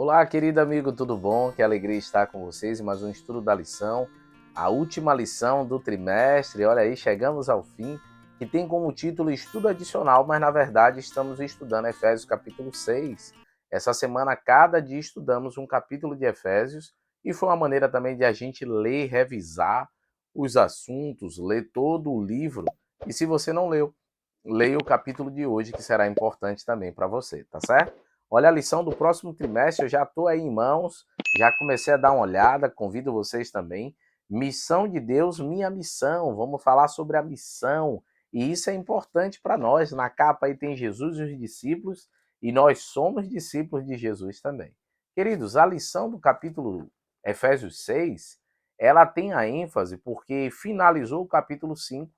Olá, querido amigo, tudo bom? Que alegria estar com vocês em mais um estudo da lição, a última lição do trimestre. Olha aí, chegamos ao fim, que tem como título Estudo Adicional, mas na verdade estamos estudando Efésios capítulo 6. Essa semana, cada dia estudamos um capítulo de Efésios e foi uma maneira também de a gente ler, revisar os assuntos, ler todo o livro. E se você não leu, leia o capítulo de hoje, que será importante também para você, tá certo? Olha a lição do próximo trimestre, eu já estou aí em mãos, já comecei a dar uma olhada, convido vocês também. Missão de Deus, minha missão. Vamos falar sobre a missão. E isso é importante para nós. Na capa aí tem Jesus e os discípulos, e nós somos discípulos de Jesus também. Queridos, a lição do capítulo Efésios 6, ela tem a ênfase porque finalizou o capítulo 5.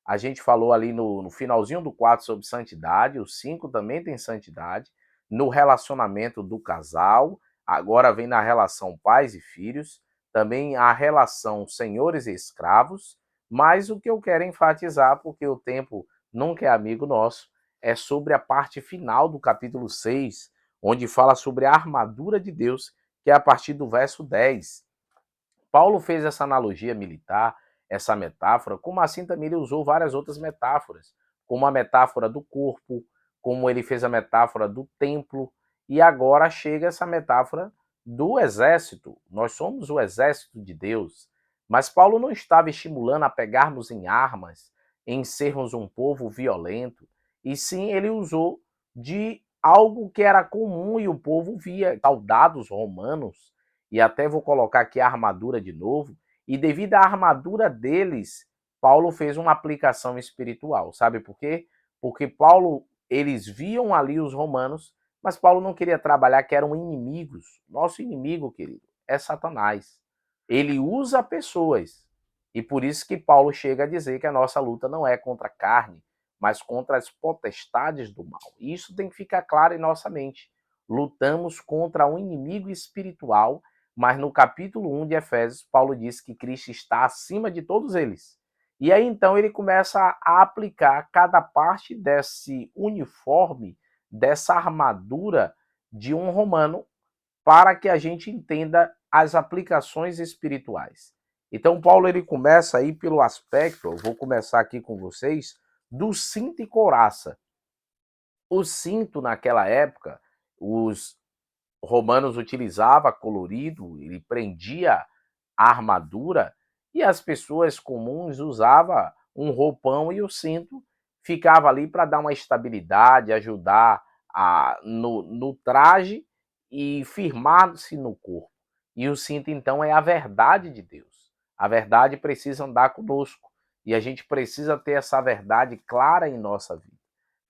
A gente falou ali no finalzinho do 4 sobre santidade, o 5 também tem santidade no relacionamento do casal, agora vem na relação pais e filhos, também a relação senhores e escravos, mas o que eu quero enfatizar, porque o tempo nunca é amigo nosso, é sobre a parte final do capítulo 6, onde fala sobre a armadura de Deus, que é a partir do verso 10. Paulo fez essa analogia militar, essa metáfora, como assim também ele usou várias outras metáforas, como a metáfora do corpo, como ele fez a metáfora do templo, e agora chega essa metáfora do exército. Nós somos o exército de Deus. Mas Paulo não estava estimulando a pegarmos em armas, em sermos um povo violento, e sim ele usou de algo que era comum e o povo via, soldados romanos, e até vou colocar aqui a armadura de novo, e devido à armadura deles, Paulo fez uma aplicação espiritual. Sabe por quê? Porque Paulo, eles viam ali os romanos, mas Paulo não queria trabalhar que eram inimigos. Nosso inimigo, querido, é Satanás. Ele usa pessoas. E por isso que Paulo chega a dizer que a nossa luta não é contra a carne, mas contra as potestades do mal. E isso tem que ficar claro em nossa mente. Lutamos contra um inimigo espiritual, mas no capítulo 1 de Efésios, Paulo diz que Cristo está acima de todos eles. E aí então ele começa a aplicar cada parte desse uniforme, dessa armadura de um romano, para que a gente entenda as aplicações espirituais. Então Paulo ele começa aí pelo aspecto, eu vou começar aqui com vocês, do cinto e couraça. O cinto naquela época, os romanos utilizava colorido, ele prendia a armadura, e as pessoas comuns usavam um roupão e o cinto ficava ali para dar uma estabilidade, ajudar no traje e firmar-se no corpo. E o cinto, então, é a verdade de Deus. A verdade precisa andar conosco e a gente precisa ter essa verdade clara em nossa vida.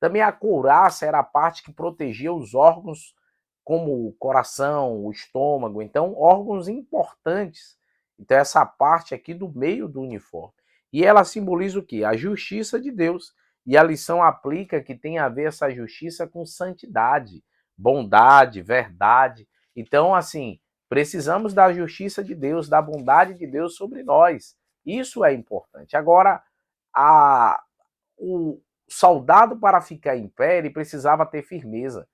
Também a couraça era a parte que protegia os órgãos como o coração, o estômago, então órgãos importantes. Então essa parte aqui do meio do uniforme. E ela simboliza o quê? A justiça de Deus. E a lição aplica que tem a ver essa justiça com santidade, bondade, verdade. Então, assim, precisamos da justiça de Deus, da bondade de Deus sobre nós. Isso é importante. Agora, o soldado, para ficar em pé, ele precisava ter firmeza.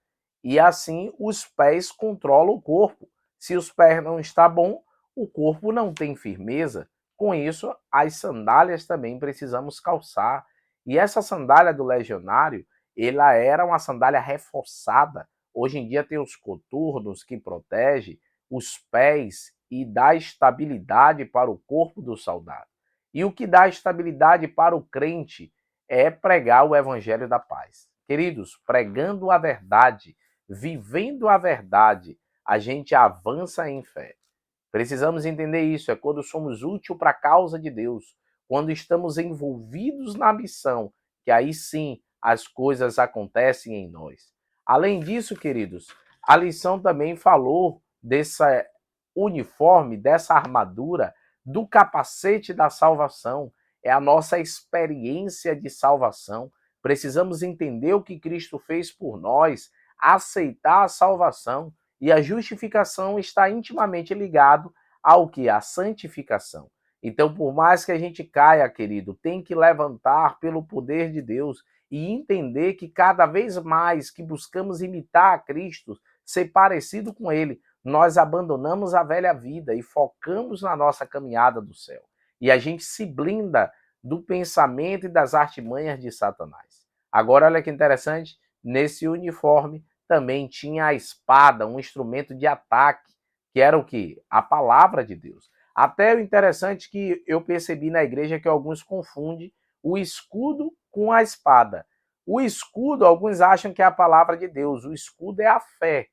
E assim os pés controlam o corpo. Se os pés não estão bom, o corpo não tem firmeza. Com isso, as sandálias também precisamos calçar. E essa sandália do legionário, ela era uma sandália reforçada. Hoje em dia tem os coturnos que protegem os pés e dá estabilidade para o corpo do soldado. E o que dá estabilidade para o crente é pregar o evangelho da paz. Queridos, pregando a verdade, vivendo a verdade, a gente avança em fé. Precisamos entender isso, é quando somos úteis para a causa de Deus, quando estamos envolvidos na missão, que aí sim as coisas acontecem em nós. Além disso, queridos, a lição também falou desse uniforme, dessa armadura, do capacete da salvação. É a nossa experiência de salvação. Precisamos entender o que Cristo fez por nós, aceitar a salvação. E a justificação está intimamente ligado ao que? A santificação. Então, por mais que a gente caia, querido, tem que levantar pelo poder de Deus e entender que cada vez mais que buscamos imitar a Cristo, ser parecido com ele, nós abandonamos a velha vida e focamos na nossa caminhada do céu. E a gente se blinda do pensamento e das artimanhas de Satanás. Agora, olha que interessante, nesse uniforme também tinha a espada, um instrumento de ataque, que era o quê? A palavra de Deus. Até o interessante que eu percebi na igreja que alguns confundem o escudo com a espada. O escudo, alguns acham que é a palavra de Deus. O escudo é a fé.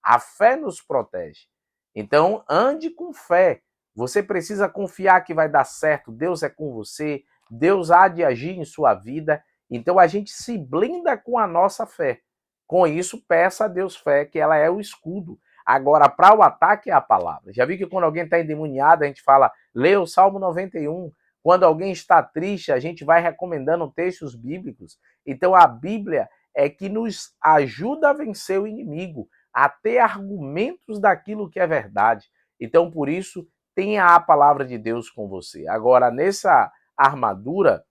A fé nos protege. Então, ande com fé. Você precisa confiar que vai dar certo. Deus é com você. Deus há de agir em sua vida. Então, a gente se blinda com a nossa fé. Com isso, peça a Deus fé, que ela é o escudo. Agora, para o ataque é a palavra. Já vi que quando alguém está endemoniado, a gente fala, lê o Salmo 91. Quando alguém está triste, a gente vai recomendando textos bíblicos. Então, a Bíblia é que nos ajuda a vencer o inimigo, a ter argumentos daquilo que é verdade. Então, por isso, tenha a palavra de Deus com você. Agora, nessa armadura,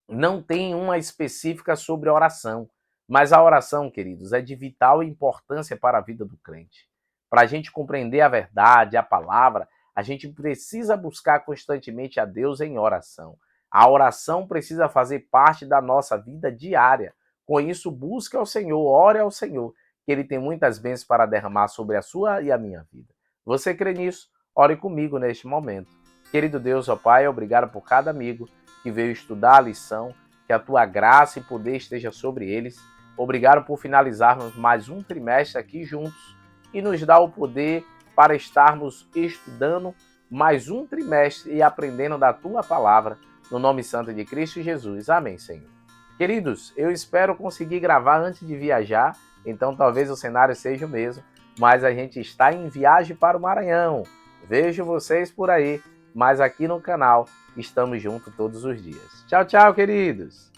não tem uma específica sobre oração. Mas a oração, queridos, é de vital importância para a vida do crente. Para a gente compreender a verdade, a palavra, a gente precisa buscar constantemente a Deus em oração. A oração precisa fazer parte da nossa vida diária. Com isso, busque ao Senhor, ore ao Senhor, que Ele tem muitas bênçãos para derramar sobre a sua e a minha vida. Você crê nisso? Ore comigo neste momento. Querido Deus, ó Pai, obrigado por cada amigo que veio estudar a lição, que a Tua graça e poder esteja sobre eles. Obrigado por finalizarmos mais um trimestre aqui juntos e nos dar o poder para estarmos estudando mais um trimestre e aprendendo da Tua palavra, no nome santo de Cristo Jesus. Amém, Senhor. Queridos, eu espero conseguir gravar antes de viajar, então talvez o cenário seja o mesmo, mas a gente está em viagem para o Maranhão. Vejo vocês por aí, mas aqui no canal estamos juntos todos os dias. Tchau, tchau, queridos!